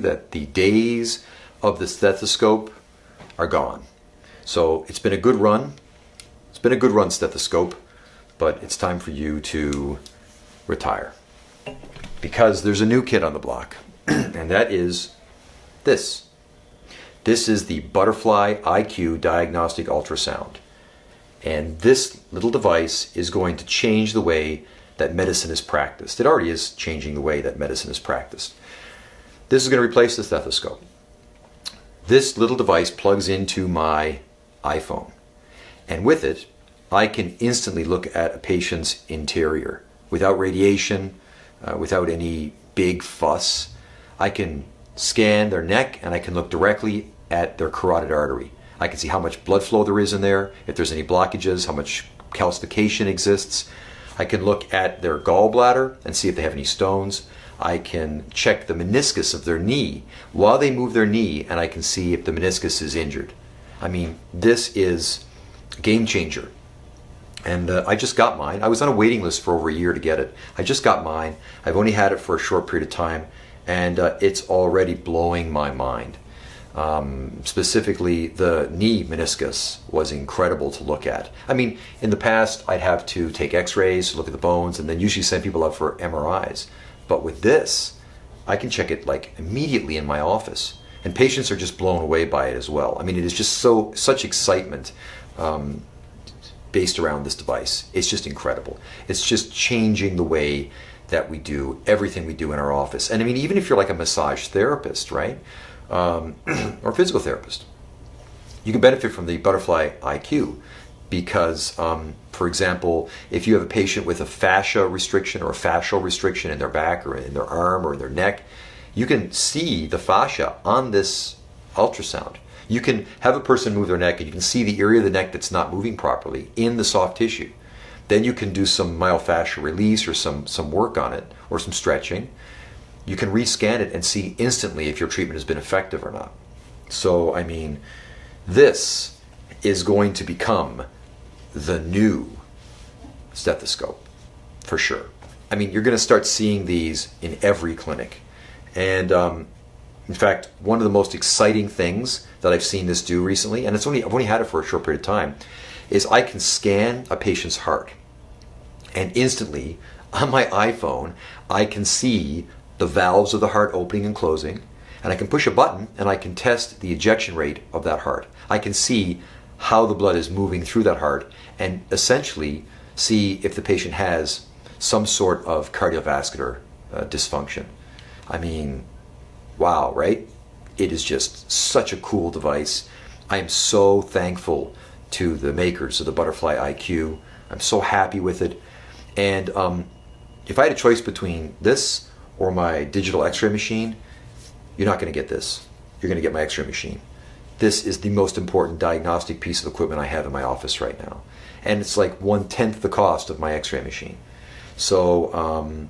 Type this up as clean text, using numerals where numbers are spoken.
that the days of the stethoscope are gone. So it's been a good run. It's been a good run, stethoscope, but it's time for you to retire. Because there's a new kid on the block, and that is this. This is the Butterfly IQ Diagnostic Ultrasound. And this little device is going to change the way that medicine is practiced. It already is changing the way that medicine is practiced. This is going to replace the stethoscope. This little device plugs into my iPhone. And with it, I can instantly look at a patient's interior without radiation, without any big fuss. I can scan their neck and I can look directly at their carotid artery. I can see how much blood flow there is in there, if there's any blockages, how much calcification exists. I can look at their gallbladder and see if they have any stones. I can check the meniscus of their knee while they move their knee, and I can see if the meniscus is injured. I mean, this is a game changer. And I just got mine. I was on a waiting list for over a year to get it. I just got mine. I've only had it for a short period of time, and it's already blowing my mind. Specifically, the knee meniscus was incredible to look at. I mean, in the past, I'd have to take x-rays, look at the bones, and then usually send people out for MRIs. But with this, I can check it like immediately in my office. And patients are just blown away by it as well. I mean, it is just such excitement based around this device. It's just incredible. It's just changing the way that we do everything we do in our office. And I mean, even if you're like a massage therapist, right? Or physical therapist, you can benefit from the Butterfly IQ because, for example, if you have a patient with a fascia restriction or a fascial restriction in their back or in their arm or in their neck, you can see the fascia on this ultrasound. You can have a person move their neck and you can see the area of the neck that's not moving properly in the soft tissue. Then you can do some myofascial release or some work on it or some stretching. You can rescan it and see instantly if your treatment has been effective or not. So, I mean, this is going to become the new stethoscope, for sure. I mean, you're going to start seeing these in every clinic. And in fact, one of the most exciting things that I've seen this do recently, and I've only had it for a short period of time, is I can scan a patient's heart. And instantly, on my iPhone, I can see the valves of the heart opening and closing, and I can push a button and I can test the ejection rate of that heart. I can see how the blood is moving through that heart and essentially see if the patient has some sort of cardiovascular dysfunction. I mean, wow, right? It is just such a cool device. I am so thankful to the makers of the Butterfly IQ. I'm so happy with it. And if I had a choice between this or my digital x-ray machine, you're not going to get this. You're going to get my x-ray machine. This is the most important diagnostic piece of equipment I have in my office right now. And it's like 1/10 the cost of my x-ray machine. So